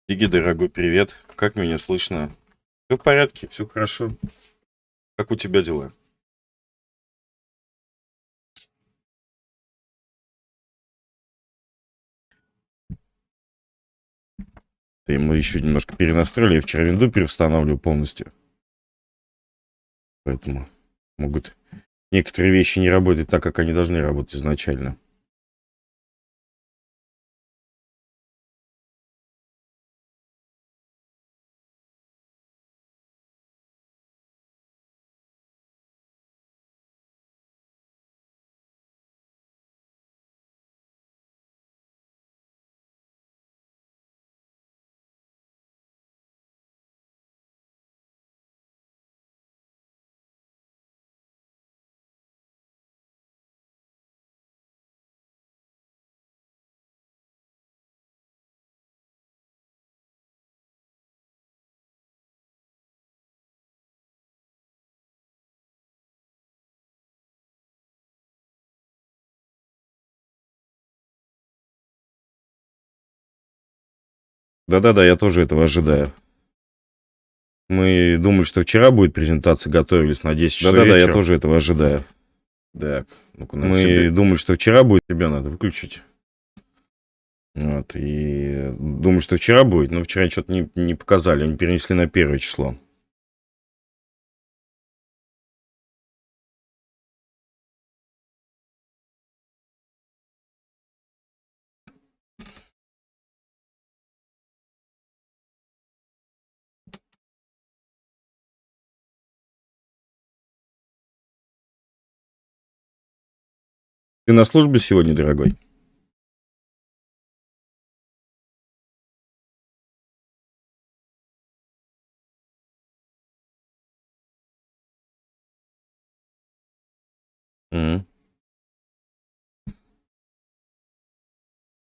Иги, дорогой, привет. Как меня слышно? Все в порядке, все хорошо. Как у тебя дела? Ты мы еще немножко перенастроили. Я вчера винду переустанавливаю полностью. Поэтому могут некоторые вещи не работать так, как они должны работать изначально. Да-да-да, я тоже этого ожидаю. Мы думали, что вчера будет презентация, готовились на 10 часов Да-да-да, я вечера. тоже этого ожидаю. Так, ну-ка, Мы думали, что вчера будет. тебя надо выключить. Вот, и думали, что вчера будет, но вчера что-то не показали, они перенесли на 1 число. Ты на службе сегодня, дорогой? Мгм.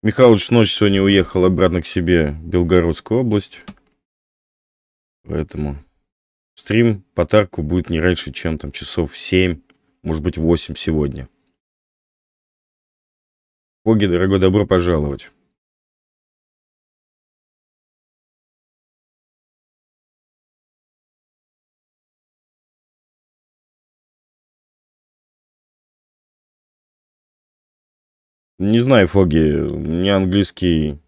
Михалыч ночью сегодня уехал обратно к себе в Белгородскую область. Поэтому стрим по Тарку будет не раньше, чем там часов в 7, может быть, 8 сегодня. Боги, дорогой, добро пожаловать. Не знаю, Фоги, мне английский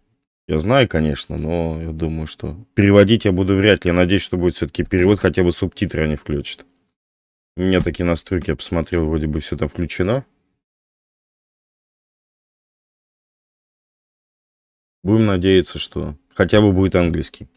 я знаю, конечно, но я думаю, что переводить я буду вряд ли. Я надеюсь, что будет все-таки перевод, хотя бы субтитры они включат. У меня такие настройки, я посмотрел, вроде бы все там включено. Будем надеяться, что хотя бы будет английский.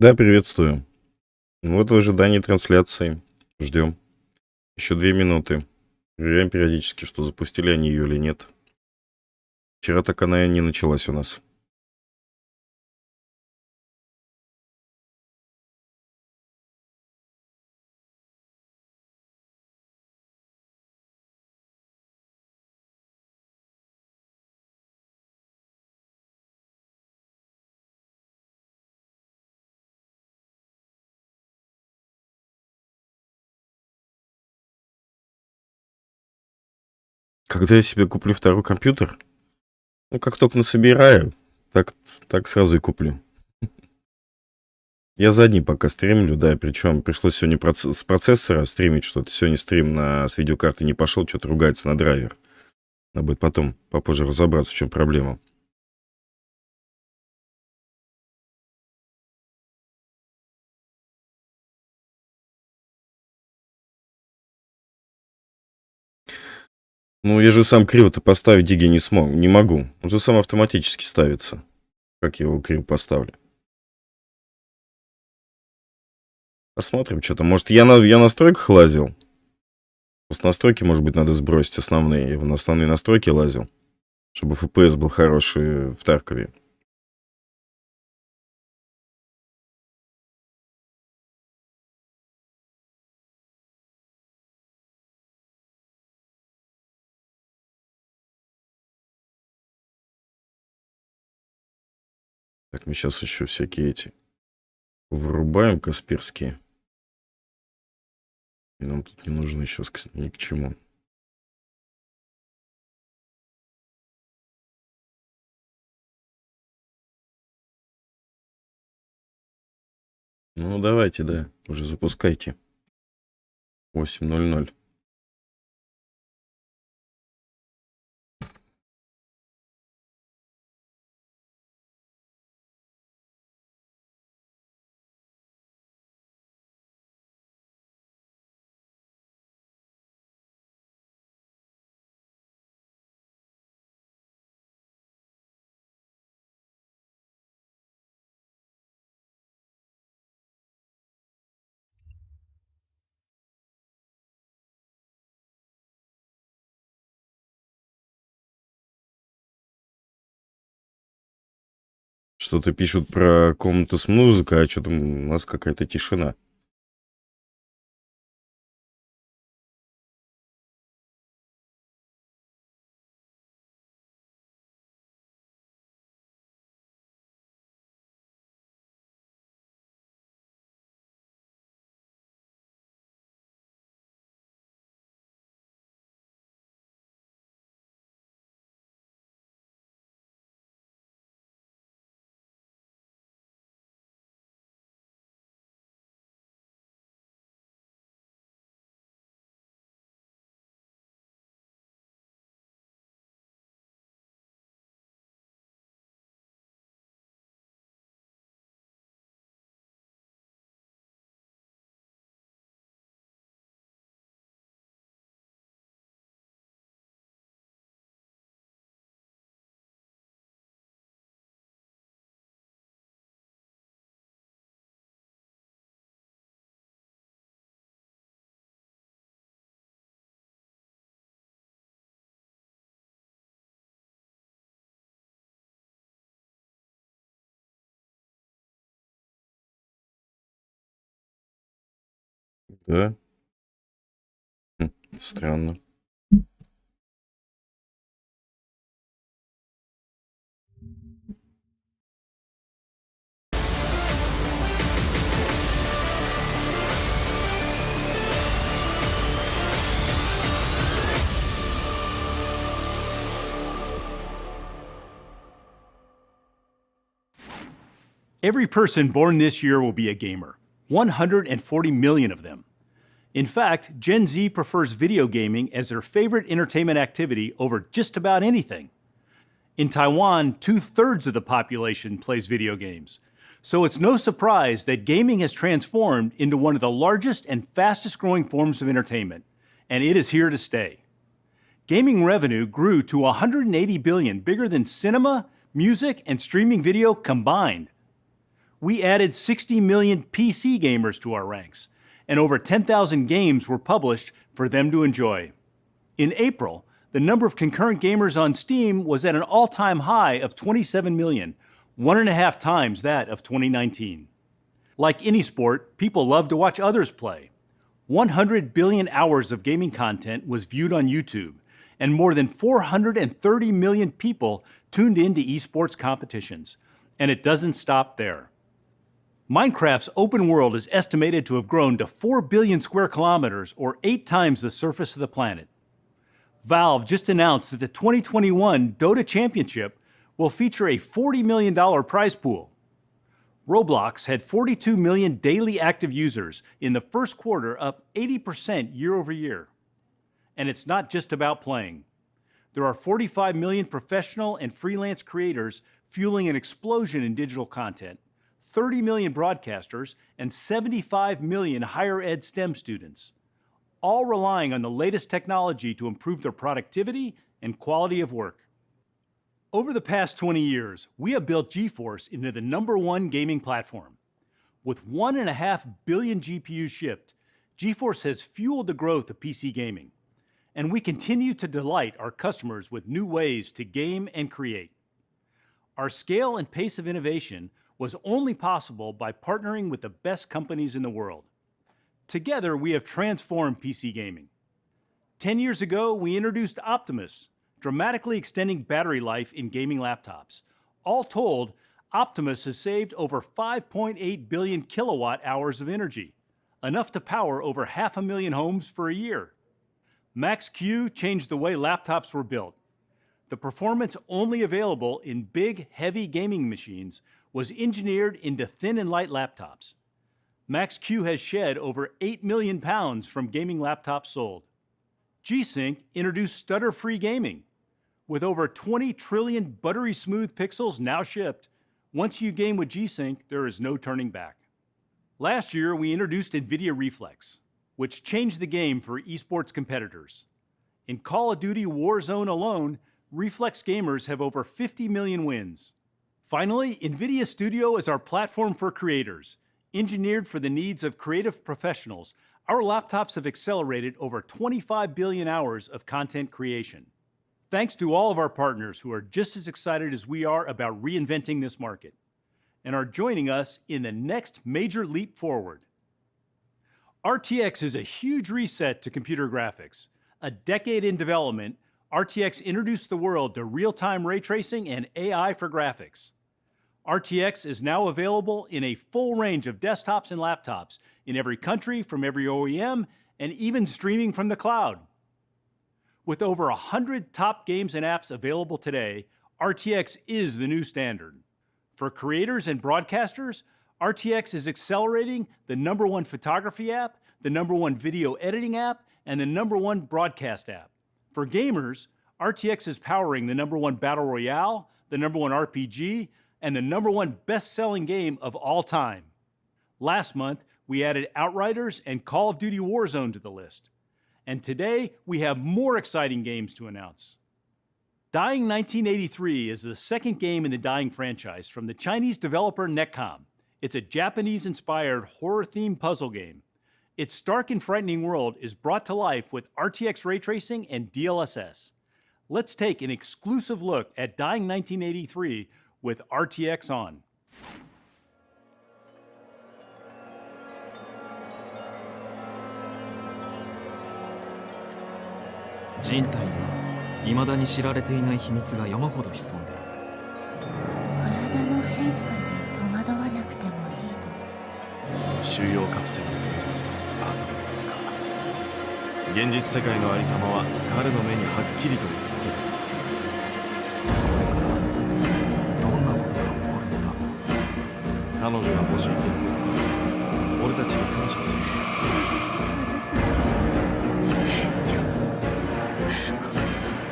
Да, приветствую. Вот в ожидании трансляции. Ждем. Еще 2 минуты. Проверяем периодически, что запустили они ее или нет. Вчера так она и не началась у нас. Когда я себе куплю второй компьютер, ну, как только насобираю, так сразу и куплю. Я за одним пока стримлю, да, причем пришлось сегодня с процессора стримить что-то. Сегодня стрим с видеокарты не пошел, что-то ругается на драйвер. Надо будет потом, попозже разобраться, в чем проблема. Ну, я же сам криво-то поставить диги не могу. Он же сам автоматически ставится. Как я его криво поставлю? Посмотрим, что там. Может, я на настройках лазил? Просто настройки, может быть, надо сбросить основные. Я на основные настройки лазил, чтобы FPS был хороший в Таркове. Так, мы сейчас еще всякие эти вырубаем касперские. И нам тут не нужно сейчас ни к чему. Ну, давайте, да, уже запускайте. 8:00. Что-то пишут про комнату с музыкой, а что-то у нас какая-то тишина. Да? Странно. Every person born this year will be a gamer. 140 million of them. In fact, Gen Z prefers video gaming as their favorite entertainment activity over just about anything. In Taiwan, 2/3 of the population plays video games. So it's no surprise that gaming has transformed into one of the largest and fastest growing forms of entertainment, and it is here to stay. Gaming revenue grew to 180 billion, bigger than cinema, music, and streaming video combined. we added 60 million PC gamers to our ranks, and over 10,000 games were published for them to enjoy. In April, the number of concurrent gamers on Steam was at an all-time high of 27 million, 1.5 times that of 2019. Like any sport, people love to watch others play. 100 billion hours of gaming content was viewed on YouTube, and more than 430 million people tuned into esports competitions. And it doesn't stop there. Minecraft's open world is estimated to have grown to 4 billion square kilometers, or 8 times the surface of the planet. Valve just announced that the 2021 Dota Championship will feature a $40 million prize pool. Roblox had 42 million daily active users in the first quarter, up 80% year over year. And it's not just about playing. There are 45 million professional and freelance creators fueling an explosion in digital content, 30 million broadcasters, and 75 million higher ed STEM students, all relying on the latest technology to improve their productivity and quality of work. Over the past 20 years, we have built GeForce into the #1 gaming platform. With 1.5 billion GPUs shipped, GeForce has fueled the growth of PC gaming, and we continue to delight our customers with new ways to game and create. Our scale and pace of innovation was only possible by partnering with the best companies in the world. Together, we have transformed PC gaming. 10 years ago, we introduced Optimus, dramatically extending battery life in gaming laptops. All told, Optimus has saved over 5.8 billion kilowatt hours of energy, enough to power over 500,000 homes for a year. Max-Q changed the way laptops were built. The performance only available in big, heavy gaming machines was engineered into thin and light laptops. Max-Q has shed over 8 million pounds from gaming laptops sold. G-Sync introduced stutter-free gaming. With over 20 trillion buttery smooth pixels now shipped, once you game with G-Sync, there is no turning back. Last year, we introduced NVIDIA Reflex, which changed the game for esports competitors. In Call of Duty Warzone alone, Reflex gamers have over 50 million wins. Finally, NVIDIA Studio is our platform for creators. Engineered for the needs of creative professionals, our laptops have accelerated over 25 billion hours of content creation. Thanks to all of our partners who are just as excited as we are about reinventing this market and are joining us in the next major leap forward. RTX is a huge reset to computer graphics. A decade in development, RTX introduced the world to real-time ray tracing and AI for graphics. RTX is now available in a full range of desktops and laptops in every country, from every OEM, and even streaming from the cloud. With over 100 top games and apps available today, RTX is the new standard. For creators and broadcasters, RTX is accelerating the #1 photography app, the #1 video editing app, and the #1 broadcast app. For gamers, RTX is powering the #1 Battle Royale, the #1 RPG, and the #1 best-selling game of all time. Last month, we added Outriders and Call of Duty Warzone to the list. And today, we have more exciting games to announce. Dying 1983 is the second game in the Dying franchise from the Chinese developer Netcom. It's a Japanese-inspired horror-themed puzzle game. Its stark and frightening world is brought to life with RTX ray tracing and DLSS. Let's take an exclusive look at Dying 1983 with RTX on. 人体には未だに知られていない秘密が山ほど潜んでいる。体の変化に戸惑わなくてもいいの。収容カプセルにあと4日。現実世界のありさまは彼の目にはっきりと映っているぞ。どんなことが起こるのだろう。彼女がもし生き残ったら俺たちに感謝する。最初に見た私たちさ、今日ここで死ぬ。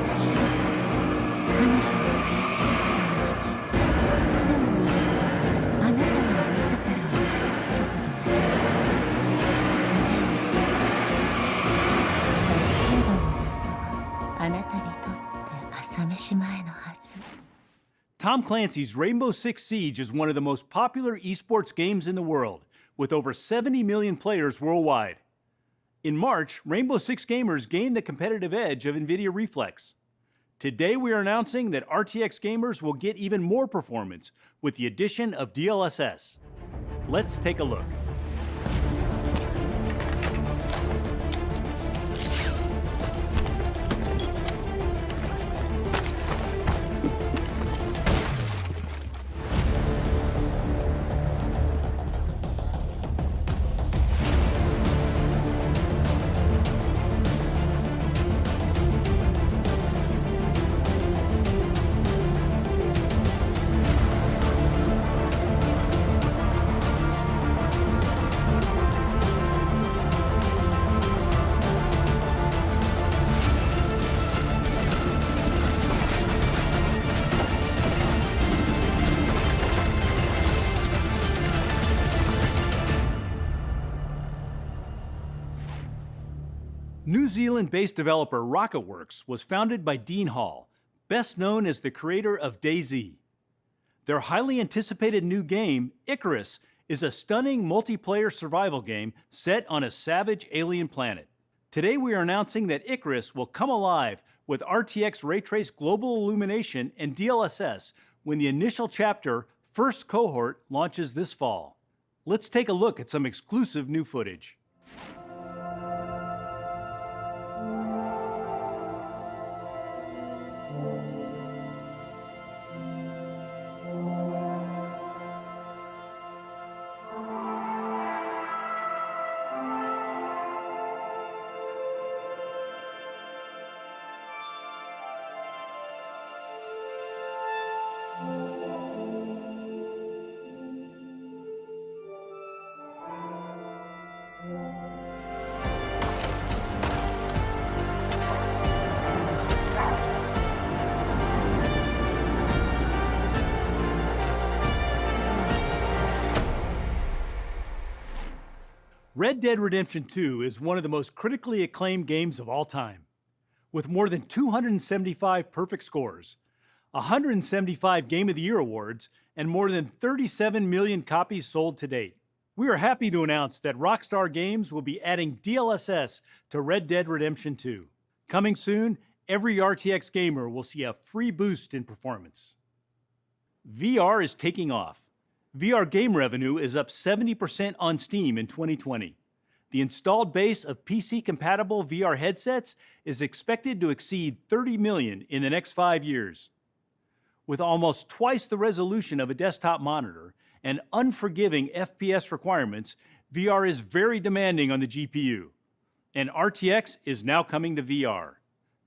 私は彼女を操ることができる。でもあなたは自らを操ることができる。腕を見せる。けども謎はあなたにとって朝飯前のはず。Tom Clancy's Rainbow Six Siege is one of the most popular esports games in the world, with over 70 million players worldwide. In March, Rainbow Six gamers gained the competitive edge of NVIDIA Reflex. Today we are announcing that RTX gamers will get even more performance with the addition of DLSS. Let's take a look. New Zealand-based developer RocketWorks was founded by Dean Hall, best known as the creator of DayZ. Their highly anticipated new game, Icarus, is a stunning multiplayer survival game set on a savage alien planet. Today we are announcing that Icarus will come alive with RTX Ray Trace Global Illumination and DLSS when the initial chapter, First Cohort, launches this fall. Let's take a look at some exclusive new footage. Red Dead Redemption 2 is one of the most critically acclaimed games of all time. With more than 275 perfect scores, 175 Game of the Year awards, and more than 37 million copies sold to date. We are happy to announce that Rockstar Games will be adding DLSS to Red Dead Redemption 2. Coming soon, every RTX gamer will see a free boost in performance. VR is taking off. VR game revenue is up 70% on Steam in 2020. The installed base of PC-compatible VR headsets is expected to exceed 30 million in the next 5 years. With almost twice the resolution of a desktop monitor and unforgiving FPS requirements, VR is very demanding on the GPU. And RTX is now coming to VR.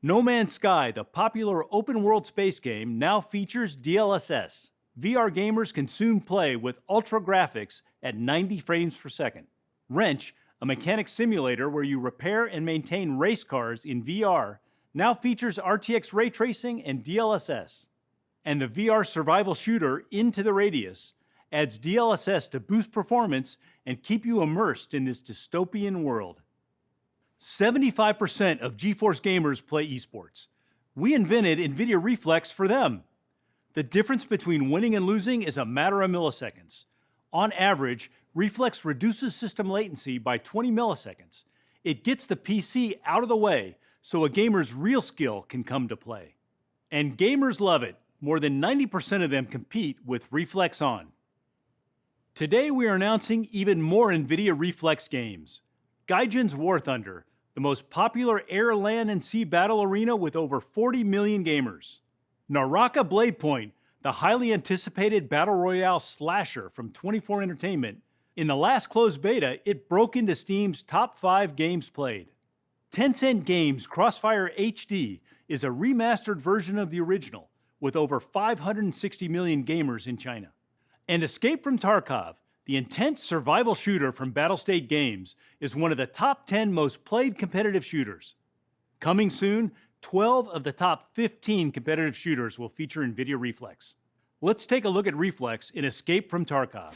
No Man's Sky, the popular open-world space game, now features DLSS. VR gamers can soon play with ultra graphics at 90 frames per second. Wrench, a mechanic simulator where you repair and maintain race cars in VR, now features RTX ray tracing and DLSS. And the VR survival shooter Into the Radius adds DLSS to boost performance and keep you immersed in this dystopian world. 75% of GeForce gamers play esports. We invented NVIDIA Reflex for them. The difference between winning and losing is a matter of milliseconds. On average, Reflex reduces system latency by 20 milliseconds. It gets the PC out of the way so a gamer's real skill can come to play. And gamers love it. More than 90% of them compete with Reflex on. Today we are announcing even more NVIDIA Reflex games. Gaijin's War Thunder, the most popular air, land, and sea battle arena with over 40 million gamers. Naraka Blade Point, the highly anticipated Battle Royale slasher from 24 Entertainment. In the last closed beta, it broke into Steam's top 5 games played. Tencent Games Crossfire HD is a remastered version of the original, with over 560 million gamers in China. And Escape from Tarkov, the intense survival shooter from Battlestate Games, is one of the top 10 most played competitive shooters. Coming soon, 12 of the top 15 competitive shooters will feature NVIDIA Reflex. Let's take a look at Reflex in Escape from Tarkov.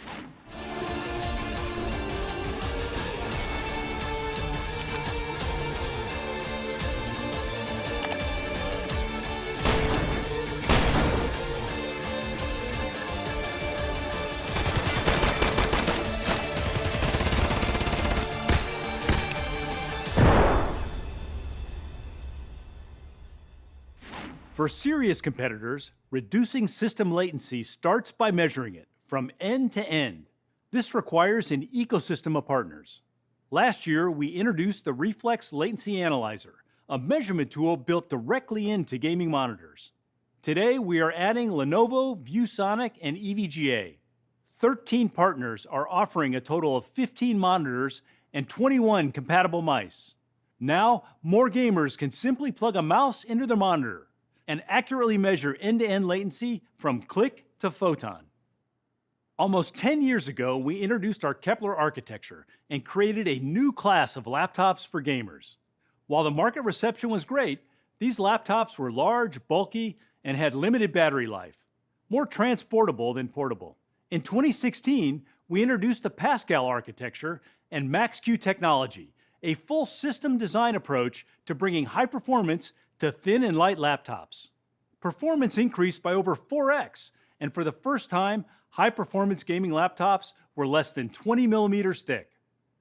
For serious competitors, reducing system latency starts by measuring it from end to end. This requires an ecosystem of partners. Last year, we introduced the Reflex Latency Analyzer, a measurement tool built directly into gaming monitors. Today, we are adding Lenovo, ViewSonic, and EVGA. 13 partners are offering a total of 15 monitors and 21 compatible mice. Now, more gamers can simply plug a mouse into their monitor and accurately measure end-to-end latency from click to photon. Almost 10 years ago, we introduced our Kepler architecture and created a new class of laptops for gamers. While the market reception was great, these laptops were large, bulky, and had limited battery life, more transportable than portable. In 2016, we introduced the Pascal architecture and Max-Q technology, a full system design approach to bringing high performance to thin and light laptops. Performance increased by over 4x, and for the first time, high-performance gaming laptops were less than 20 millimeters thick.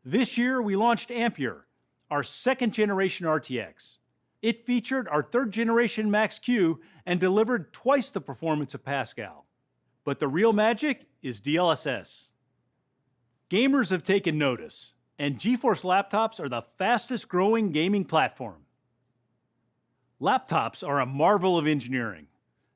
This year, we launched Ampere, our second-generation RTX. It featured our third-generation Max-Q and delivered twice the performance of Pascal. But the real magic is DLSS. Gamers have taken notice, and GeForce laptops are the fastest-growing gaming platform. Laptops are a marvel of engineering.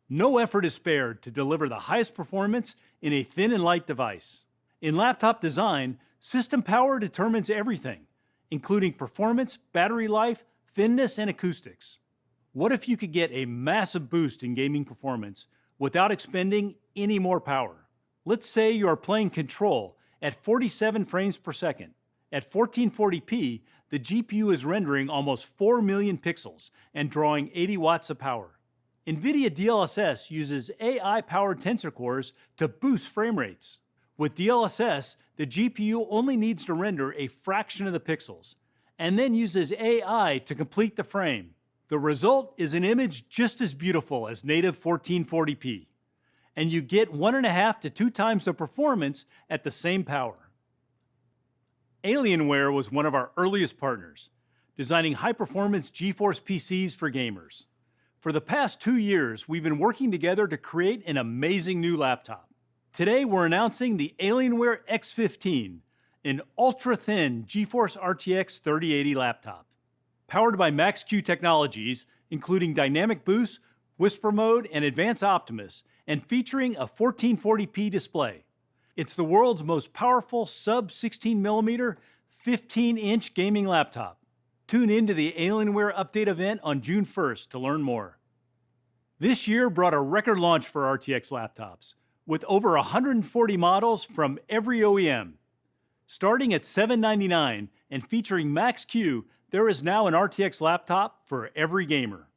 No effort is spared to deliver the highest performance in a thin and light device. In laptop design, system power determines everything, including performance, battery life, thinness, and acoustics. What if you could get a massive boost in gaming performance without expending any more power? Let's say you are playing Control at 47 frames per second. At 1440p, the GPU is rendering almost 4 million pixels and drawing 80 watts of power. NVIDIA DLSS uses AI-powered tensor cores to boost frame rates. With DLSS, the GPU only needs to render a fraction of the pixels, and then uses AI to complete the frame. The result is an image just as beautiful as native 1440p, and you get 1.5 to 2 times the performance at the same power. Alienware was one of our earliest partners, designing high-performance GeForce PCs for gamers. For the past 2 years, we've been working together to create an amazing new laptop. Today, we're announcing the Alienware X15, an ultra-thin GeForce RTX 3080 laptop. Powered by Max-Q technologies, including Dynamic Boost, Whisper Mode, and Advanced Optimus, and featuring a 1440p display. It's the world's most powerful sub-16mm, 15-inch gaming laptop. Tune into the Alienware Update event on June 1st to learn more. This year brought a record launch for RTX laptops, with over 140 models from every OEM. Starting at $799 and featuring Max-Q, there is now an RTX laptop for every gamer.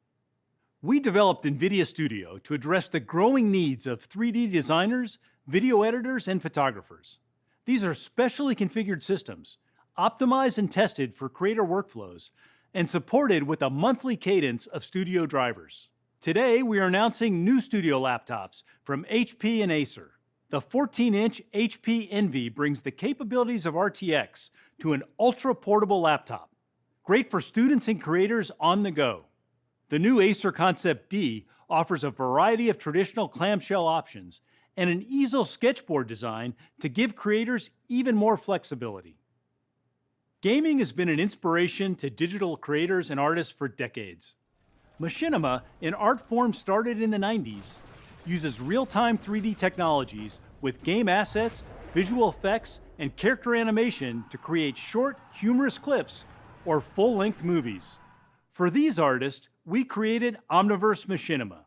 We developed NVIDIA Studio to address the growing needs of 3D designers, video editors, and photographers. These are specially configured systems, optimized and tested for creator workflows, and supported with a monthly cadence of studio drivers. Today, we are announcing new studio laptops from HP and Acer. The 14-inch HP Envy brings the capabilities of RTX to an ultra-portable laptop, great for students and creators on the go. The new Acer Concept D offers a variety of traditional clamshell options and an easel sketchboard design to give creators even more flexibility. Gaming has been an inspiration to digital creators and artists for decades. Machinima, an art form started in the 90s, uses real-time 3D technologies with game assets, visual effects, and character animation to create short, humorous clips or full-length movies. For these artists, we created Omniverse Machinima,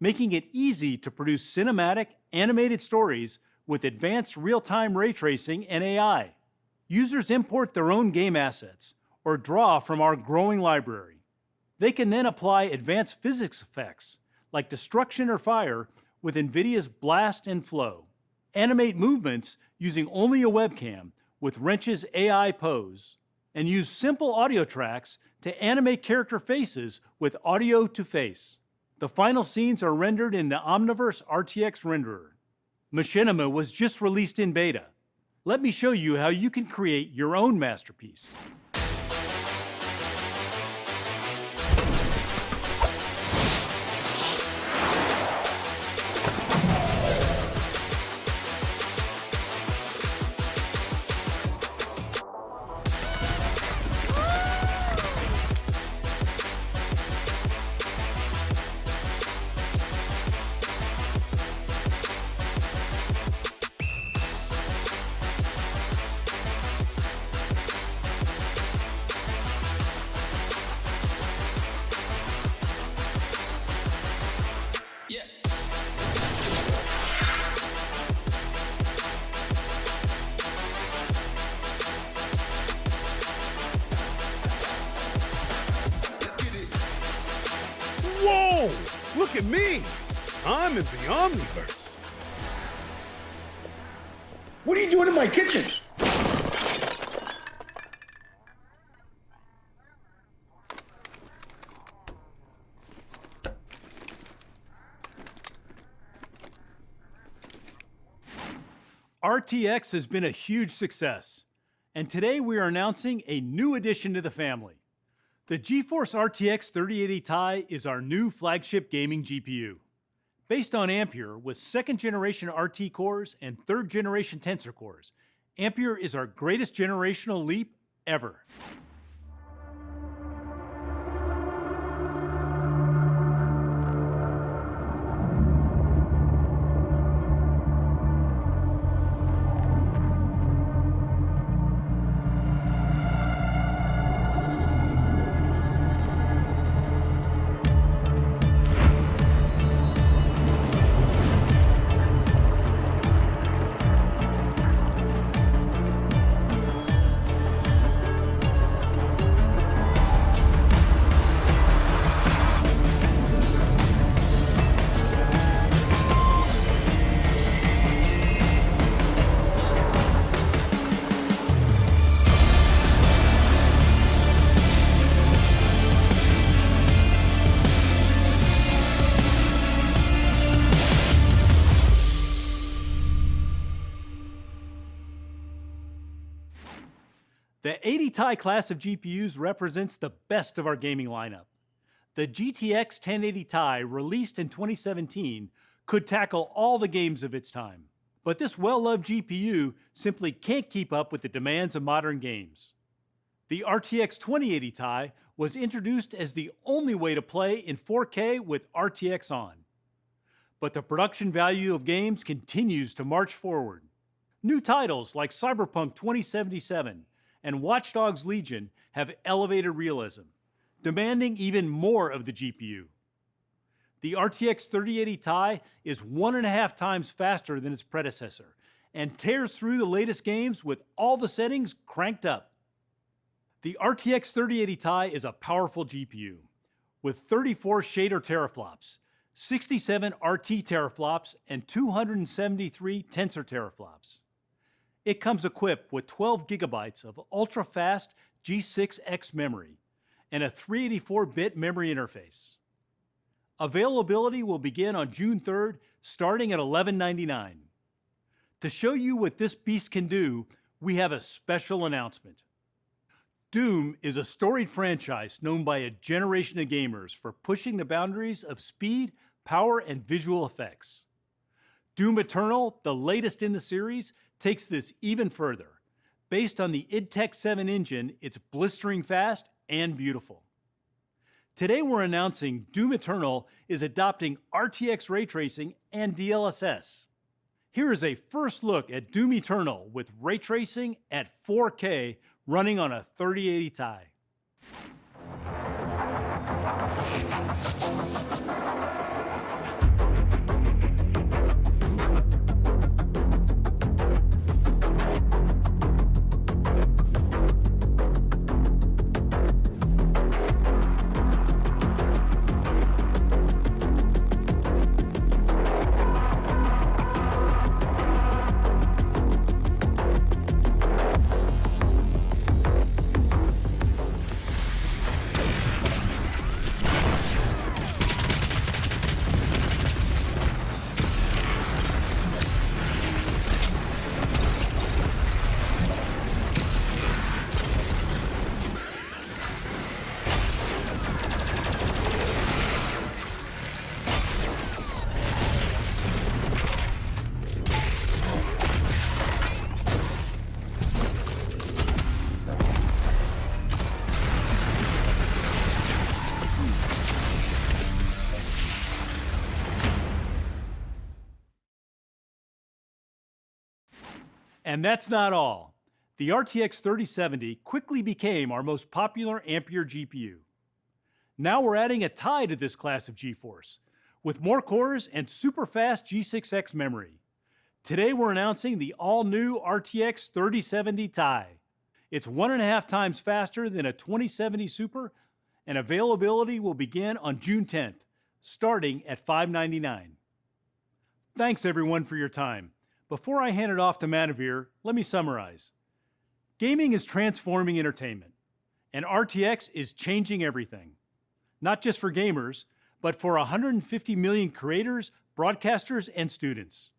making it easy to produce cinematic, animated stories with advanced real-time ray tracing and AI. Users import their own game assets or draw from our growing library. They can then apply advanced physics effects like destruction or fire with NVIDIA's Blast and Flow, animate movements using only a webcam with Wrench's AI Pose, and use simple audio tracks to animate character faces with audio to face. The final scenes are rendered in the Omniverse RTX renderer. Machinima was just released in beta. Let me show you how you can create your own masterpiece. me! I'm in the Omniverse. What are you doing in my kitchen? RTX has been a huge success, and today we are announcing a new addition to the family. The GeForce RTX 3080 Ti is our new flagship gaming GPU. Based on Ampere with 2nd generation RT cores and 3rd generation Tensor cores, Ampere is our greatest generational leap ever. The 80 Ti class of GPUs represents the best of our gaming lineup. The GTX 1080 Ti, released in 2017, could tackle all the games of its time. But this well-loved GPU simply can't keep up with the demands of modern games. The RTX 2080 Ti was introduced as the only way to play in 4K with RTX on. But the production value of games continues to march forward. New titles like Cyberpunk 2077 and Watch Dogs Legion have elevated realism, demanding even more of the GPU. The RTX 3080 Ti is 1.5 times faster than its predecessor and tears through the latest games with all the settings cranked up. The RTX 3080 Ti is a powerful GPU with 34 shader teraflops, 67 RT teraflops, and 273 tensor teraflops. It comes equipped with 12 gigabytes of ultra-fast G6X memory and a 384-bit memory interface. Availability will begin on June 3rd, starting at $11.99. To show you what this beast can do, we have a special announcement. Doom is a storied franchise known by a generation of gamers for pushing the boundaries of speed, power, and visual effects. Doom Eternal, the latest in the series, takes this even further. Based on the id Tech 7 engine, it's blistering fast and beautiful. Today we're announcing Doom Eternal is adopting RTX ray tracing and DLSS. Here is a first look at Doom Eternal with ray tracing at 4K running on a 3080 Ti. And that's not all. The RTX 3070 quickly became our most popular Ampere GPU. Now we're adding a Ti to this class of GeForce, with more cores and super fast G6X memory. Today we're announcing the all-new RTX 3070 Ti. It's 1.5 times faster than a 2070 Super, and availability will begin on June 10th, starting at $599. Thanks everyone for your time. Before I hand it off to Manavir, let me summarize. Gaming is transforming entertainment, and RTX is changing everything. Not just for gamers, but for 150 million creators, broadcasters, and students.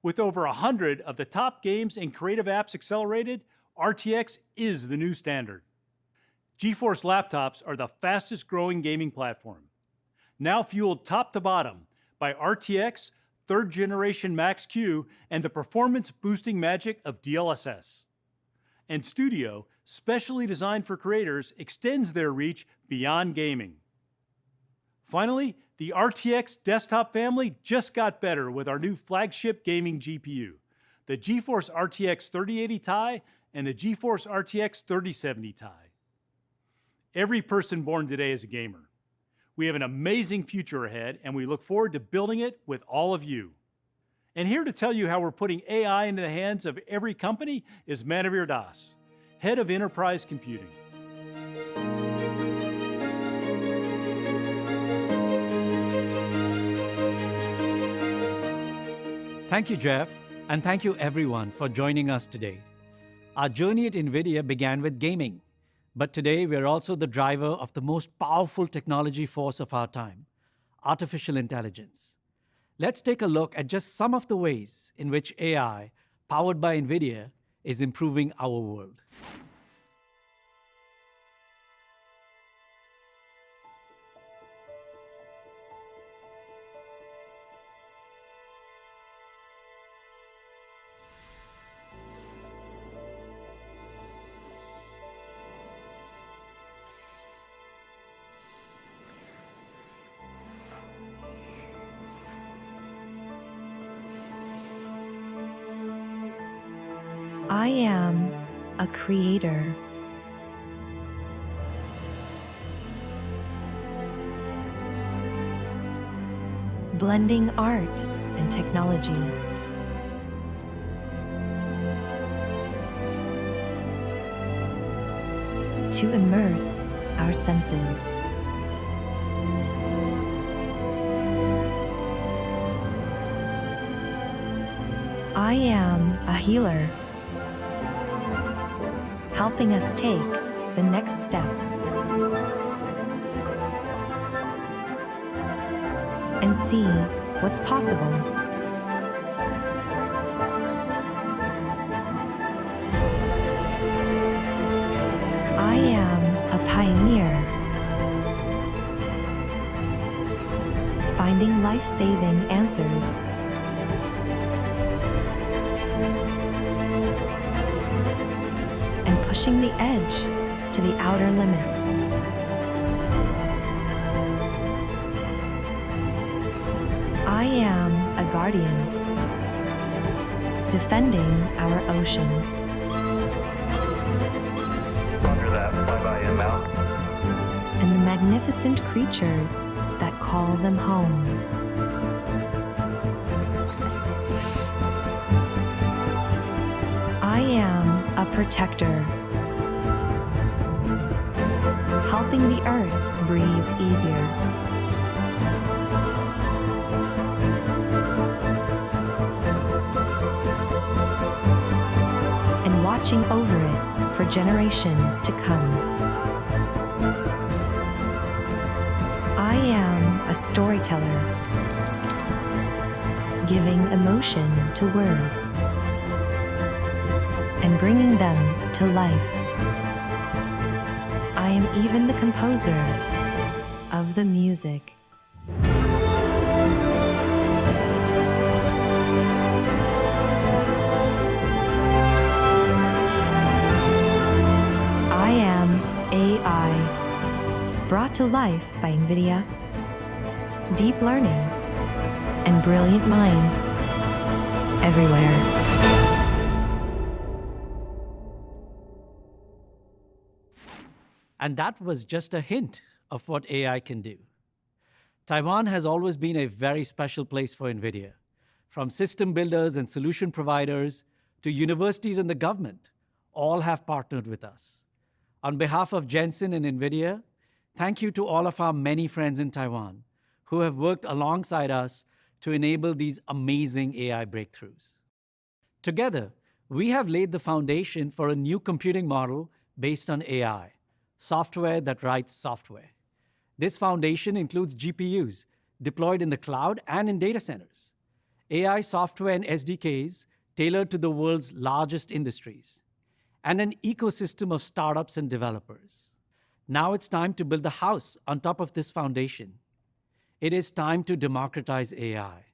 With over 100 of the top games and creative apps accelerated, RTX is the new standard. GeForce laptops are the fastest growing gaming platform. Now fueled top to bottom by RTX, 3rd generation Max-Q, and the performance boosting magic of DLSS. And Studio, specially designed for creators, extends their reach beyond gaming. Finally, the RTX desktop family just got better with our new flagship gaming GPU, the GeForce RTX 3080 Ti and the GeForce RTX 3070 Ti. Every person born today is a gamer. We have an amazing future ahead, and we look forward to building it with all of you. And here to tell you how we're putting AI into the hands of every company is Manavir Das, Head of Enterprise Computing. Thank you, Jeff, and thank you everyone for joining us today. Our journey at NVIDIA began with gaming, but today we're also the driver of the most powerful technology force of our time, artificial intelligence. Let's take a look at just some of the ways in which AI, powered by NVIDIA, is improving our world. I am a creator. Blending art and technology. To immerse our senses. I am a healer, helping us take the next step and see what's possible. I am a pioneer, finding life-saving answers. Pushing the edge to the outer limits. I am a guardian, defending our oceans. Roger that. Bye-bye, inbound. And the magnificent creatures that call them home. I am a protector, helping the earth breathe easier. And watching over it for generations to come. I am a storyteller, giving emotion to words and bringing them to life. I am even the composer of the music. I am AI, brought to life by NVIDIA, deep learning, and brilliant minds everywhere. And that was just a hint of what AI can do. Taiwan has always been a very special place for NVIDIA. From system builders and solution providers to universities and the government, all have partnered with us. On behalf of Jensen and NVIDIA, thank you to all of our many friends in Taiwan who have worked alongside us to enable these amazing AI breakthroughs. Together, we have laid the foundation for a new computing model based on AI, software that writes software. This foundation includes GPUs deployed in the cloud and in data centers, AI software and SDKs tailored to the world's largest industries, and an ecosystem of startups and developers. Now it's time to build the house on top of this foundation. It is time to democratize AI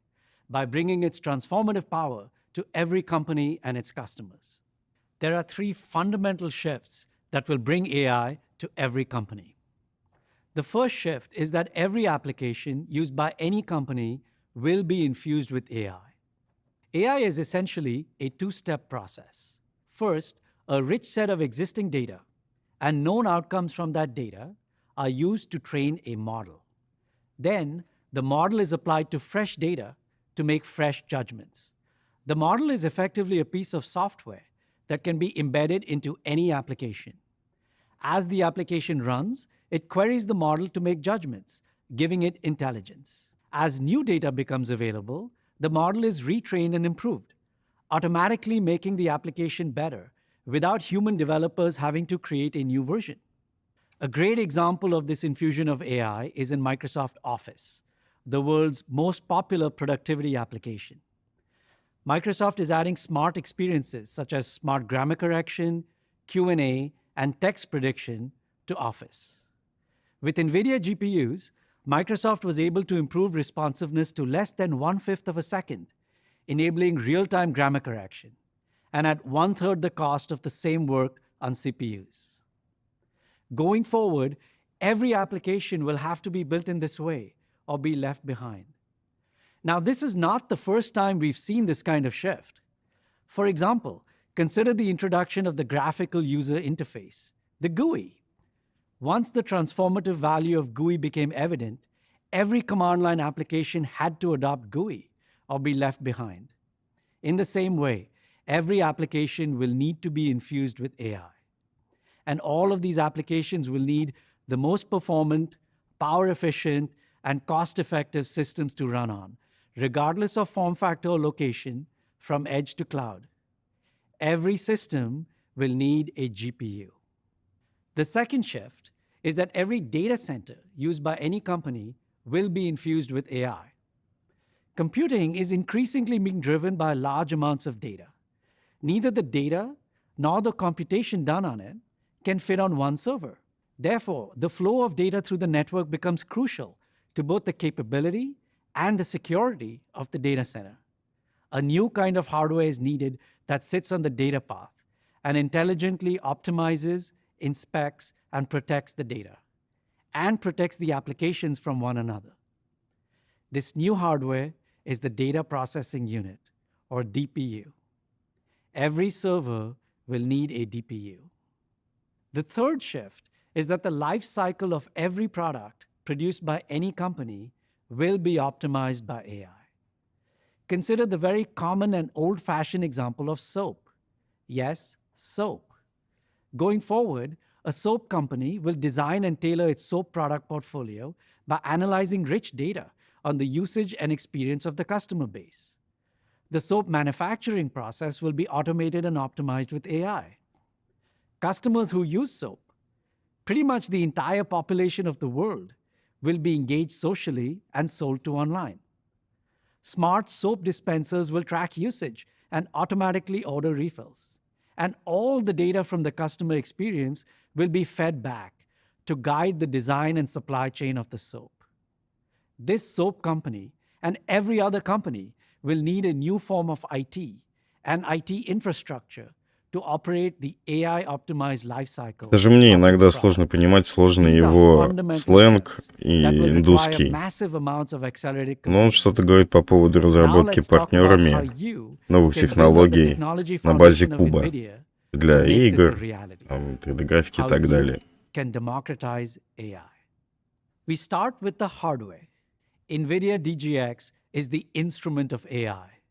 by bringing its transformative power to every company and its customers. There are 3 fundamental shifts that will bring AI to every company. The first shift is that every application used by any company will be infused with AI. AI is essentially a 2-step process. First, a rich set of existing data and known outcomes from that data are used to train a model. Then, the model is applied to fresh data to make fresh judgments. The model is effectively a piece of software that can be embedded into any application. As the application runs, it queries the model to make judgments, giving it intelligence. As new data becomes available, the model is retrained and improved, automatically making the application better without human developers having to create a new version. A great example of this infusion of AI is in Microsoft Office, the world's most popular productivity application. Microsoft is adding smart experiences such as smart grammar correction, Q&A, and text prediction to Office. With NVIDIA GPUs, Microsoft was able to improve responsiveness to less than 1/5 of a second, enabling real-time grammar correction, and at 1/3 the cost of the same work on CPUs. Going forward, every application will have to be built in this way or be left behind. Now, this is not the first time we've seen this kind of shift. For example, consider the introduction of the graphical user interface, the GUI. Once the transformative value of GUI became evident, every command line application had to adopt GUI or be left behind. In the same way, every application will need to be infused with AI. And all of these applications will need the most performant, power-efficient, and cost-effective systems to run on, regardless of form factor or location, from edge to cloud. Every system will need a GPU. The second shift is that every data center used by any company will be infused with AI. Computing is increasingly being driven by large amounts of data. Neither the data nor the computation done on it can fit on one server. Therefore, the flow of data through the network becomes crucial to both the capability and the security of the data center. A new kind of hardware is needed that sits on the data path and intelligently optimizes, inspects, and protects the data, and protects the applications from one another. This new hardware is the Data Processing Unit, or DPU. Every server will need a DPU. The third shift is that the life cycle of every product produced by any company will be optimized by AI. Consider the very common and old-fashioned example of soap. Yes, soap. Going forward, a soap company will design and tailor its soap product portfolio by analyzing rich data on the usage and experience of the customer base. The soap manufacturing process will be automated and optimized with AI. Customers who use soap, pretty much the entire population of the world, will be engaged socially and sold to online. Smart soap dispensers will track usage and automatically order refills. And all the data from the customer experience will be fed back to guide the design and supply chain of the soap. This soap company and every other company will need a new form of IT and IT infrastructure to operate the AI-optimized lifecycle. Даже мне иногда сложно понимать сложный его сленг и индусский. Но он что-то говорит по поводу разработки партнерами новых технологий на базе куба для игр, 3D-графики и так далее. We start with the hardware. NVIDIA DGX is the instrument of AI.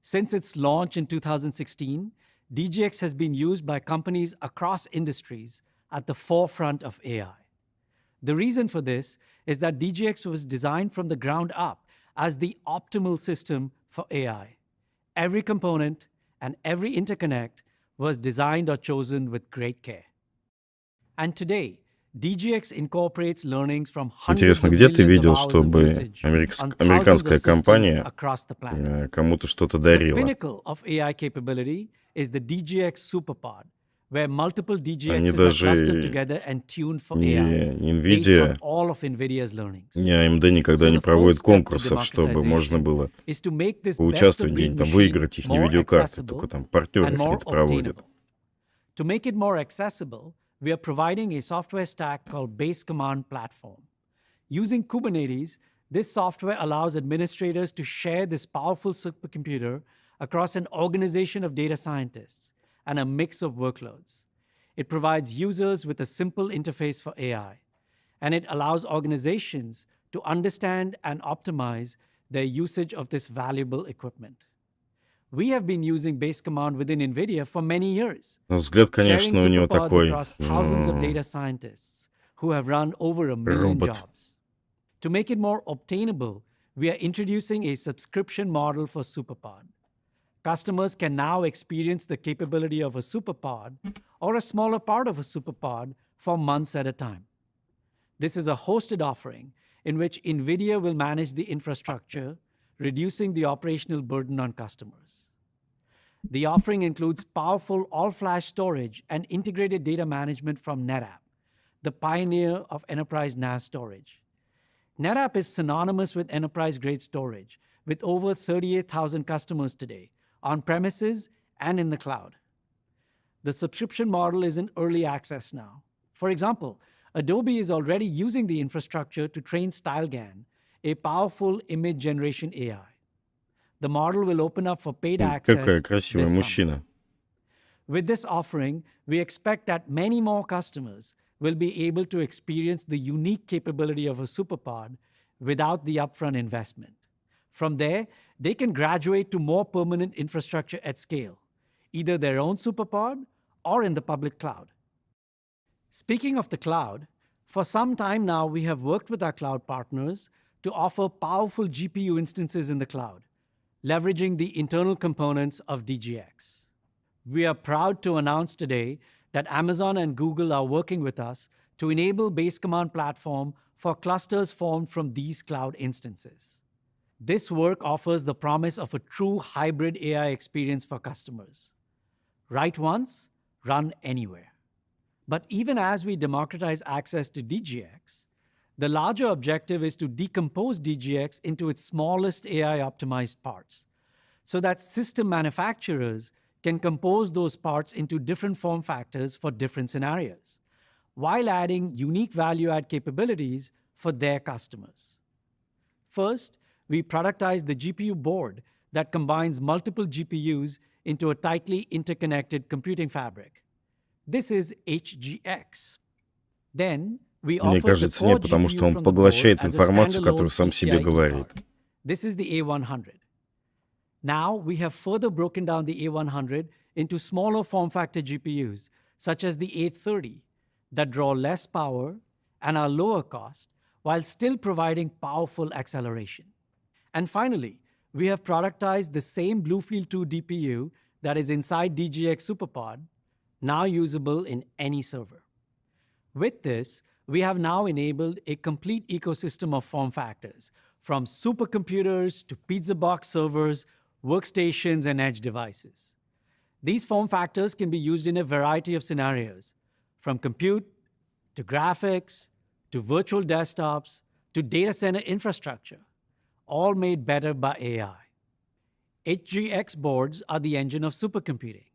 Since its launch in 2016, DGX has been used by companies across industries at the forefront of AI. The reason for this is that DGX was designed from the ground up as the optimal system for AI. Every component and every interconnect was designed or chosen with great care. And today, DGX incorporates learnings from hundreds Интересно, of где ты millions of видел, hours of чтобы usage on thousands американская of systems компания across the planet. кому-то что-то The дарила? pinnacle of AI capability is the DGX SuperPod, where multiple Они DGXs are даже clustered together and tuned for AI, не based on NVIDIA, all of NVIDIA's learnings. не AMD никогда So не the проводит first step to конкурсов, чтобы можно democratization было is to make this поучаствовать best-of-breed где-нибудь, там, machine выиграть их more видеокарты. Только accessible там партнеры and их more это проводят. obtainable. To make it more accessible, we are providing a software stack called Base Command Platform. Using Kubernetes, this software allows administrators to share this powerful supercomputer across an organization of data scientists and a mix of workloads. It provides users with a simple interface for AI, and it allows organizations to understand and optimize their usage of this valuable equipment. We have been using Base Command within NVIDIA for many years, Но взгляд, sharing конечно, у него superpods такой across thousands of data scientists who have run over 1 million робот. jobs. To make it more obtainable, we are introducing a subscription model for SuperPod. Customers can now experience the capability of a SuperPod or a smaller part of a SuperPod for months at a time. This is a hosted offering in which NVIDIA will manage the infrastructure, reducing the operational burden on customers. The offering includes powerful all-flash storage and integrated data management from NetApp, the pioneer of enterprise NAS storage. NetApp is synonymous with enterprise-grade storage, with over 38,000 customers today, on premises and in the cloud. The subscription model is in early access now. For example, Adobe is already using the infrastructure to train StyleGAN, a powerful image generation AI. The model will open up for paid access Какая красивая this summer. мужчина. With this offering, we expect that many more customers will be able to experience the unique capability of a SuperPod without the upfront investment. From there, they can graduate to more permanent infrastructure at scale, either their own SuperPod or in the public cloud. Speaking of the cloud, for some time now, we have worked with our cloud partners to offer powerful GPU instances in the cloud, leveraging the internal components of DGX. We are proud to announce today that Amazon and Google are working with us to enable Base Command Platform for clusters formed from these cloud instances. This work offers the promise of a true hybrid AI experience for customers. Write once, run anywhere. But even as we democratize access to DGX, the larger objective is to decompose DGX into its smallest AI-optimized parts, so that system manufacturers can compose those parts into different form factors for different scenarios, while adding unique value-add capabilities for their customers. First, we productize the GPU board that combines multiple GPUs into a tightly interconnected computing fabric. This is HGX. Then, we Мне offer the кажется, core нет, потому что GPU он from the board поглощает as a информацию, standalone которую сам себе PCIe говорит. card. This is the A100. Now, we have further broken down the A100 into smaller form factor GPUs, such as the A30, that draw less power and are lower cost, while still providing powerful acceleration. And finally, we have productized the same Bluefield 2 DPU that is inside DGX SuperPod, now usable in any server. With this, we have now enabled a complete ecosystem of form factors, from supercomputers to pizza box servers, workstations, and edge devices. These form factors can be used in a variety of scenarios, from compute to graphics to virtual desktops to data center infrastructure, all made better by AI. HGX boards are the engine of supercomputing.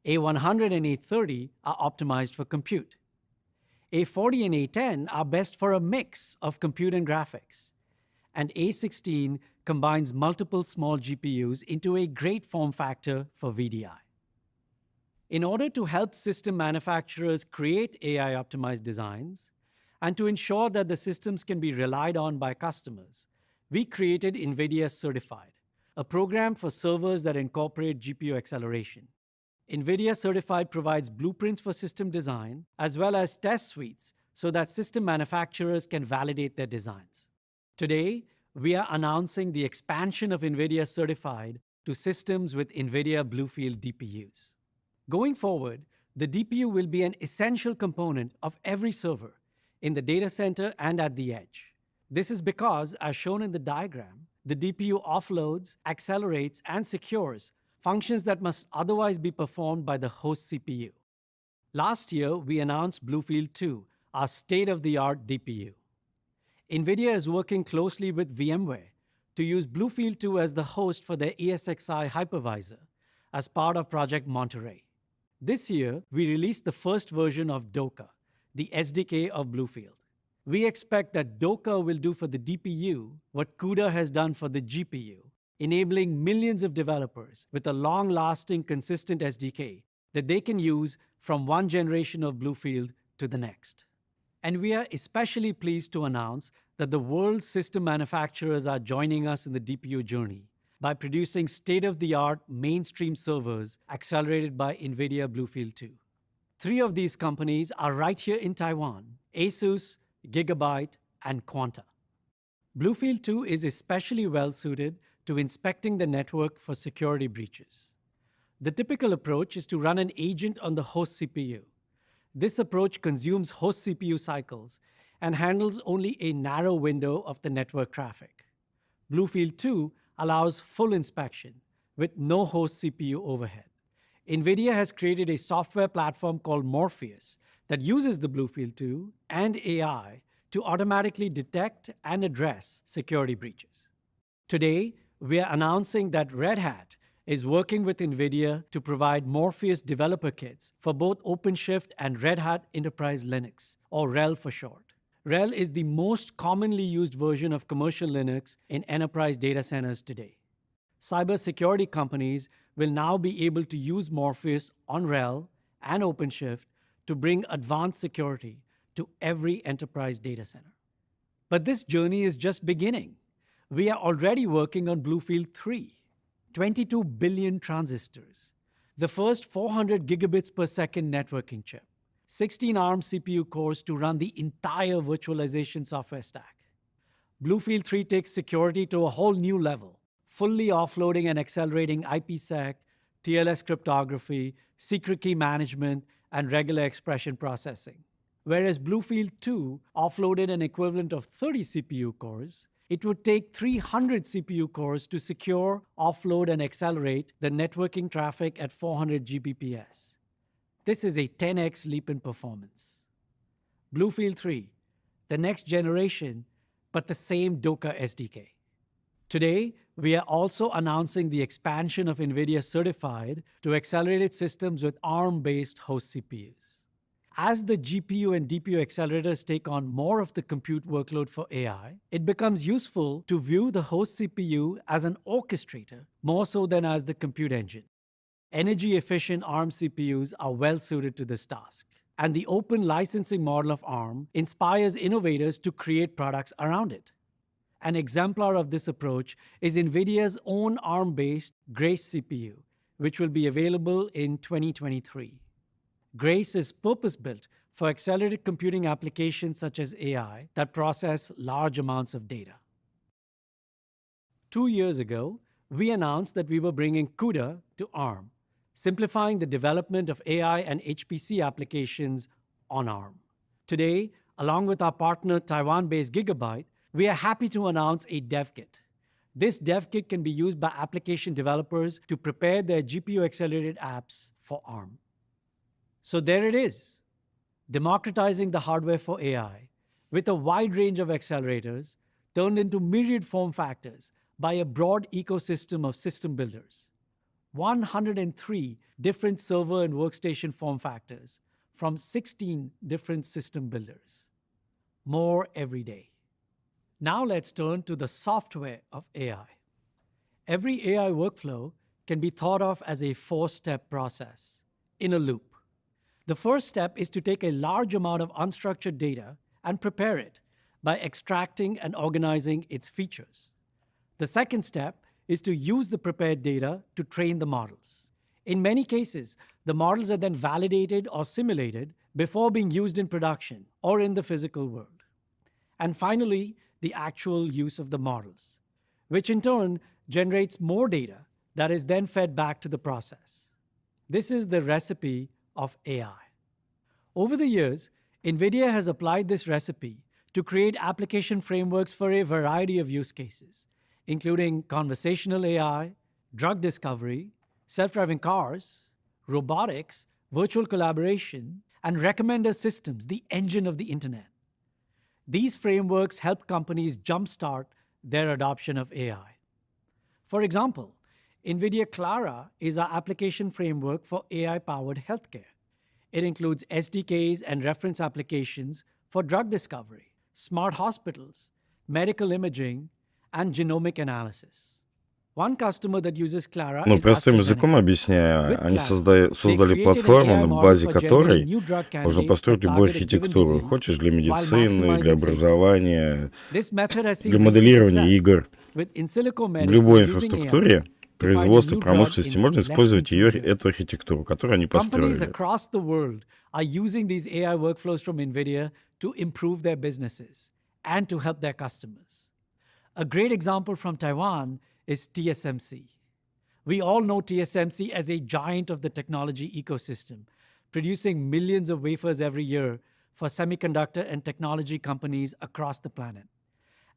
A100 and A30 are optimized for compute. A40 and A10 are best for a mix of compute and graphics. And A16 combines multiple small GPUs into a great form factor for VDI. In order to help system manufacturers create AI-optimized designs, and to ensure that the systems can be relied on by customers, we created NVIDIA Certified, a program for servers that incorporate GPU acceleration. NVIDIA Certified provides blueprints for system design, as well as test suites, so that system manufacturers can validate their designs. Today, we are announcing the expansion of NVIDIA Certified to systems with NVIDIA Bluefield DPUs. Going forward, the DPU will be an essential component of every server, in the data center and at the edge. This is because, as shown in the diagram, the DPU offloads, accelerates, and secures functions that must otherwise be performed by the host CPU. Last year, we announced Bluefield 2, our state-of-the-art DPU. NVIDIA is working closely with VMware to use Bluefield 2 as the host for their ESXi hypervisor as part of Project Monterey. This year, we released the first version of Doka, the SDK of Bluefield. We expect that Doka will do for the DPU what CUDA has done for the GPU, enabling millions of developers with a long-lasting, consistent SDK that they can use from one generation of Bluefield to the next. And we are especially pleased to announce that the world's system manufacturers are joining us in the DPU journey by producing state-of-the-art mainstream servers accelerated by NVIDIA Bluefield 2. 3 of these companies are right here in Taiwan: ASUS, GigaByte, and Quanta. Bluefield 2 is especially well-suited to inspecting the network for security breaches. The typical approach is to run an agent on the host CPU. This approach consumes host CPU cycles and handles only a narrow window of the network traffic. Bluefield 2 allows full inspection with no host CPU overhead. NVIDIA has created a software platform called Morpheus that uses the Bluefield 2 and AI to automatically detect and address security breaches. Today, we are announcing that Red Hat is working with NVIDIA to provide Morpheus developer kits for both OpenShift and Red Hat Enterprise Linux, or RHEL for short. RHEL is the most commonly used version of commercial Linux in enterprise data centers today. Cybersecurity companies will now be able to use Morpheus on RHEL and OpenShift to bring advanced security to every enterprise data center. But this journey is just beginning. We are already working on Bluefield 3, 22 billion transistors, the first 400 gigabits per second networking chip, 16 ARM CPU cores to run the entire virtualization software stack. Bluefield 3 takes security to a whole new level, fully offloading and accelerating IPsec, TLS cryptography, secret key management, and regular expression processing. Whereas Bluefield 2 offloaded an equivalent of 30 CPU cores, it would take 300 CPU cores to secure, offload, and accelerate the networking traffic at 400 Gbps. This is a 10x leap in performance. Bluefield 3, the next generation, but the same Doka SDK. Today, we are also announcing the expansion of NVIDIA Certified to accelerated systems with ARM-based host CPUs. As the GPU and DPU accelerators take on more of the compute workload for AI, it becomes useful to view the host CPU as an orchestrator more so than as the compute engine. Energy-efficient ARM CPUs are well-suited to this task, and the open licensing model of ARM inspires innovators to create products around it. An exemplar of this approach is NVIDIA's own ARM-based Grace CPU, which will be available in 2023. Grace is purpose-built for accelerated computing applications such as AI that process large amounts of data. 2 years ago, we announced that we were bringing CUDA to ARM, simplifying the development of AI and HPC applications on ARM. Today, along with our partner Taiwan-based GigaByte, we are happy to announce a dev kit. This dev kit can be used by application developers to prepare their GPU-accelerated apps for ARM. So there it is, democratizing the hardware for AI with a wide range of accelerators turned into myriad form factors by a broad ecosystem of system builders. 103 different server and workstation form factors from 16 different system builders. More every day. Now let's turn to the software of AI. Every AI workflow can be thought of as a 4-step process, in a loop. The first step is to take a large amount of unstructured data and prepare it by extracting and organizing its features. The second step is to use the prepared data to train the models. In many cases, the models are then validated or simulated before being used in production or in the physical world. And finally, the actual use of the models, which in turn generates more data that is then fed back to the process. This is the recipe of AI. Over the years, NVIDIA has applied this recipe to create application frameworks for a variety of use cases, including conversational AI, drug discovery, self-driving cars, robotics, virtual collaboration, and recommender systems, the engine of the internet. These frameworks help companies jumpstart their adoption of AI. For example, NVIDIA Clara is our application framework for AI-powered healthcare. It includes SDKs and reference applications for drug discovery, smart hospitals, medical imaging, and genomic analysis. One customer that uses Clara Ну, is простым языком AstraZeneca. объясняя, With они Clara, создали they created an платформу, AI на model базе for которой generating new drug можно candidates построить that любую target a given архитектуру. disease Хочешь для while медицины, для maximizing safety. образования, This method has seen для recent моделирования success, игр. with in silico В medicine любой using инфраструктуре, AI to find a производства, new drug промышленности in можно less than использовать 2 ее, years. эту архитектуру, которую они Companies построили. across the world are using these AI workflows from NVIDIA to improve their businesses and to help their customers. A great example from Taiwan is TSMC. We all know TSMC as a giant of the technology ecosystem, producing millions of wafers every year for semiconductor and technology companies across the planet.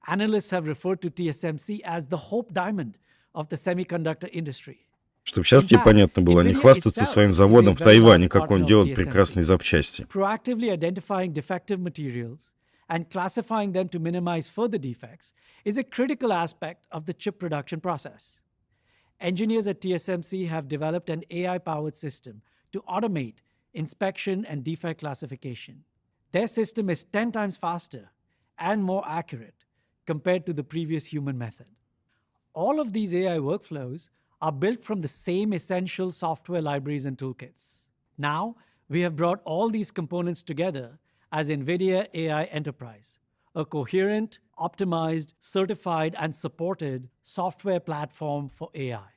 Analysts have referred to TSMC as the Hope Diamond of the semiconductor industry. Чтобы сейчас тебе понятно было, они хвастаются своим заводом в Тайване, как он делает прекрасные запчасти. Proactively identifying defective materials and classifying them to minimize further defects is a critical aspect of the chip production process. Engineers at TSMC have developed an AI-powered system to automate inspection and defect classification. Their system is 10 times faster and more accurate compared to the previous human method. All of these AI workflows are built from the same essential software libraries and toolkits. Now, we have brought all these components together as NVIDIA AI Enterprise, a coherent, optimized, certified, and supported software platform for AI.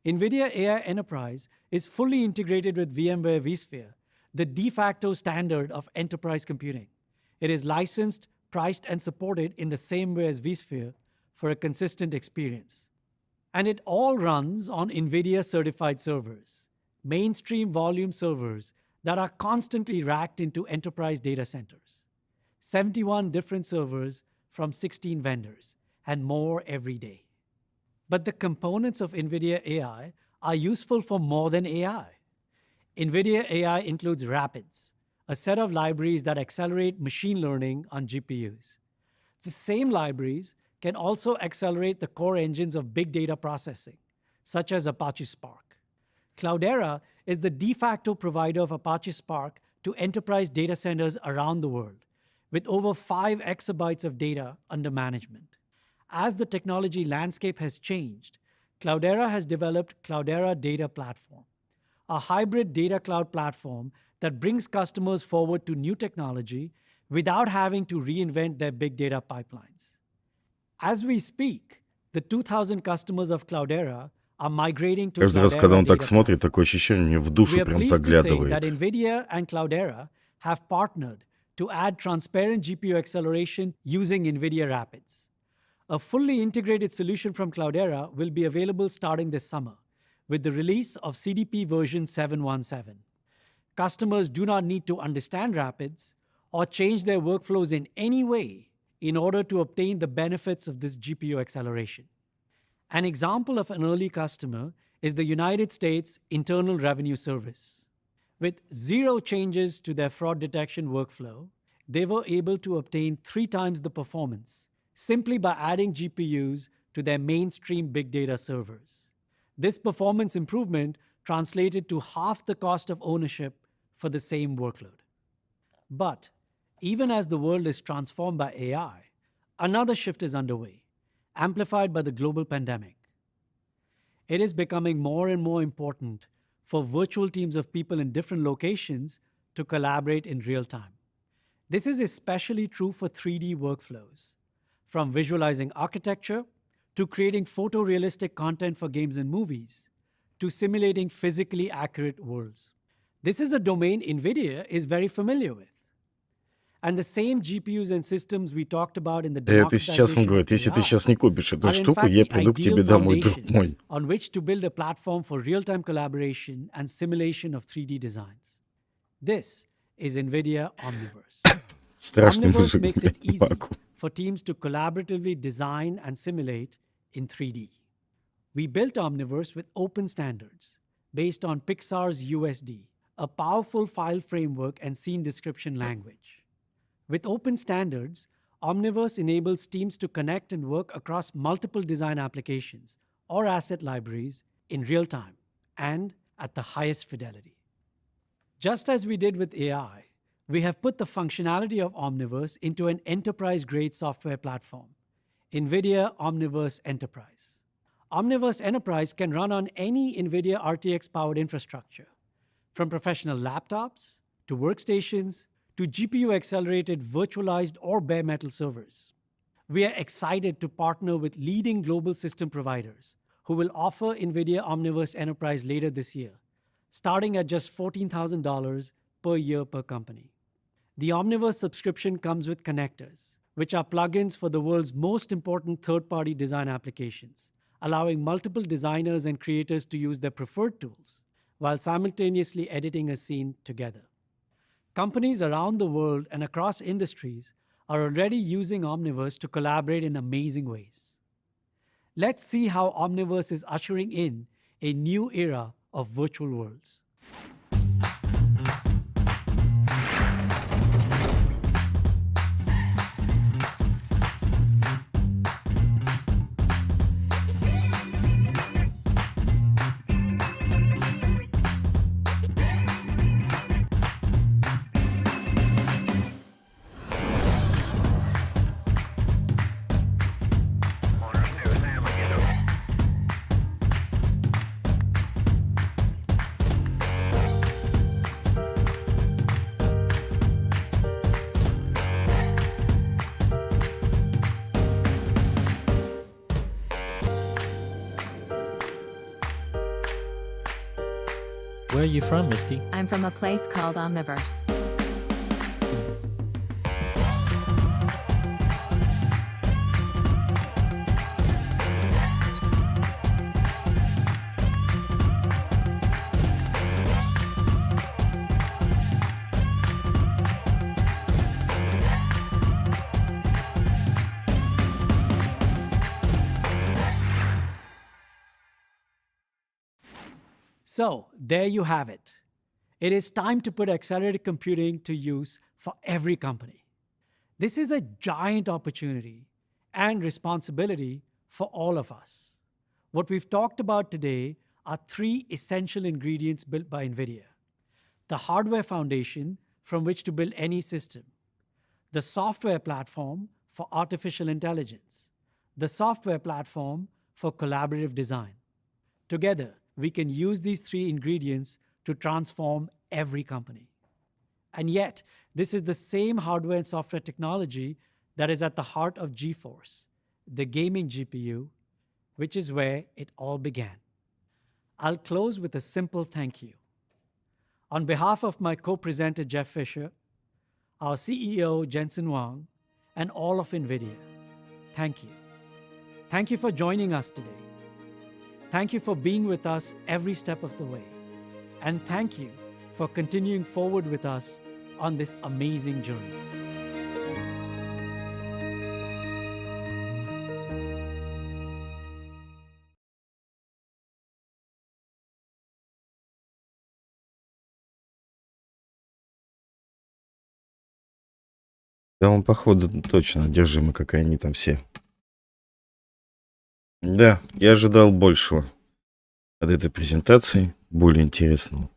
NVIDIA AI Enterprise is fully integrated with VMware vSphere, the de facto standard of enterprise computing. It is licensed, priced, and supported in the same way as vSphere for a consistent experience. And it all runs on NVIDIA certified servers, mainstream volume servers that are constantly racked into enterprise data centers. 71 different servers from 16 vendors, and more every day. But the components of NVIDIA AI are useful for more than AI. NVIDIA AI includes Rapids, a set of libraries that accelerate machine learning on GPUs. The same libraries can also accelerate the core engines of big data processing, such as Apache Spark. Cloudera is the de facto provider of Apache Spark to enterprise data centers around the world, with over 5 exabytes of data under management. As the technology landscape has changed, Cloudera has developed Cloudera Data Platform, a hybrid data cloud platform that brings customers forward to new technology without having to reinvent their big data pipelines. As we speak, the 2,000 customers of Cloudera are migrating to Каждый раз, когда Cloudera он так Data смотрит, Platform. такое ощущение, мне в душу We are прям pleased to say that заглядывает. NVIDIA and Cloudera have partnered to add transparent GPU acceleration using NVIDIA Rapids. A fully integrated solution from Cloudera will be available starting this summer with the release of CDP version 7.17. Customers do not need to understand Rapids or change their workflows in any way in order to obtain the benefits of this GPU acceleration. An example of an early customer is the United States Internal Revenue Service. With 0 changes to their fraud detection workflow, they were able to obtain 3 times the performance simply by adding GPUs to their mainstream big data servers. This performance improvement translated to half the cost of ownership for the same workload. But even as the world is transformed by AI, another shift is underway, amplified by the global pandemic. It is becoming more and more important for virtual teams of people in different locations to collaborate in real time. This is especially true for 3D workflows, from visualizing architecture to creating photorealistic content for games and movies, to simulating physically accurate worlds. This is a domain NVIDIA is very familiar with. And the same GPUs and systems we talked about in the Это сейчас он democratization говорит, of если ты AI сейчас не купишь эту are in штуку, fact я the приду к тебе ideal домой, друг foundation мой. on which to build a platform for real-time collaboration and simulation of 3D designs. This is NVIDIA Omniverse. Страшный Omniverse мужик, makes it блядь, не easy могу. for teams to collaboratively design and simulate in 3D. We built Omniverse with open standards based on Pixar's USD, a powerful file framework and scene description language. With open standards, Omniverse enables teams to connect and work across multiple design applications or asset libraries in real time and at the highest fidelity. Just as we did with AI, we have put the functionality of Omniverse into an enterprise-grade software platform, NVIDIA Omniverse Enterprise. Omniverse Enterprise can run on any NVIDIA RTX-powered infrastructure, from professional laptops to workstations to GPU-accelerated virtualized or bare metal servers. We are excited to partner with leading global system providers who will offer NVIDIA Omniverse Enterprise later this year, starting at just $14,000 per year per company. The Omniverse subscription comes with connectors, which are plugins for the world's most important third-party design applications, allowing multiple designers and creators to use their preferred tools while simultaneously editing a scene together. Companies around the world and across industries are already using Omniverse to collaborate in amazing ways. Let's see how Omniverse is ushering in a new era of virtual worlds. Where are you from, Misty? I'm from a place called Omniverse. So, there you have it. It is time to put accelerated computing to use for every company. This is a giant opportunity and responsibility for all of us. What we've talked about today are three essential ingredients built by NVIDIA: the hardware foundation from which to build any system, the software platform for artificial intelligence, the software platform for collaborative design. Together, we can use these three ingredients to transform every company. And yet, this is the same hardware and software technology that is at the heart of GeForce, the gaming GPU, which is where it all began. I'll close with a simple thank you. On behalf of my co-presenter, Jeff Fisher, our CEO, Jensen Huang, and all of NVIDIA, thank you. Thank you for joining us today. Thank you for being with us every step of the way. And thank you for continuing forward with us on this amazing journey. Да, он, походу, точно одержимый, как и они там все. Да, я ожидал большего от этой презентации, более интересного.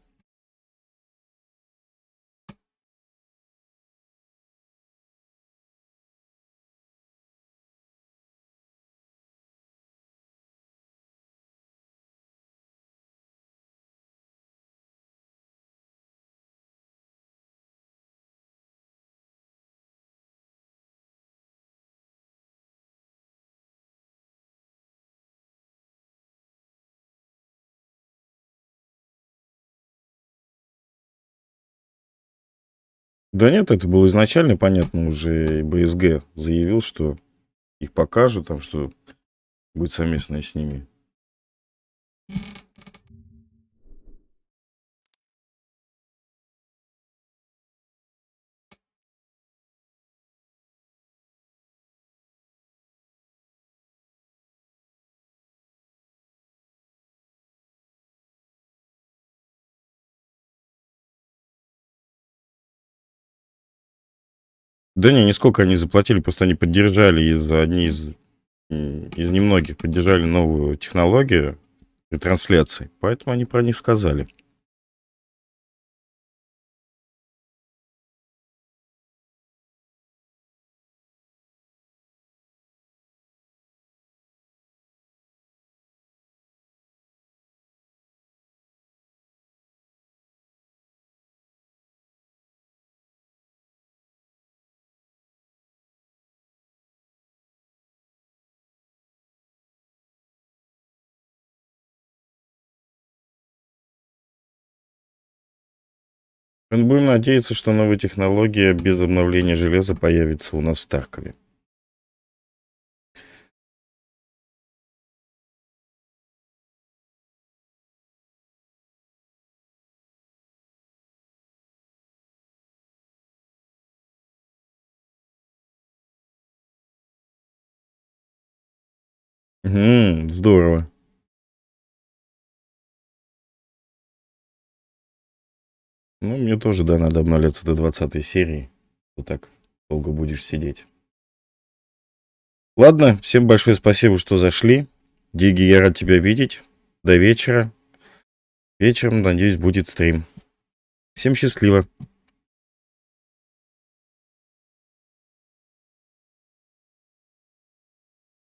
Да нет, это было изначально понятно, уже БСГ заявил, что их покажут, там, что будет совместное с ними. Да не, нисколько они заплатили, просто они поддержали, одни из немногих поддержали новую технологию ретрансляции, поэтому они про них сказали. Будем надеяться, что новая технология без обновления железа появится у нас в Таркове. Здорово. Ну, мне тоже, да, надо обновляться до 20 серии. Вот так долго будешь сидеть. Ладно, всем большое спасибо, что зашли. Диги, я рад тебя видеть. До вечера. Вечером, надеюсь, будет стрим. Всем счастливо.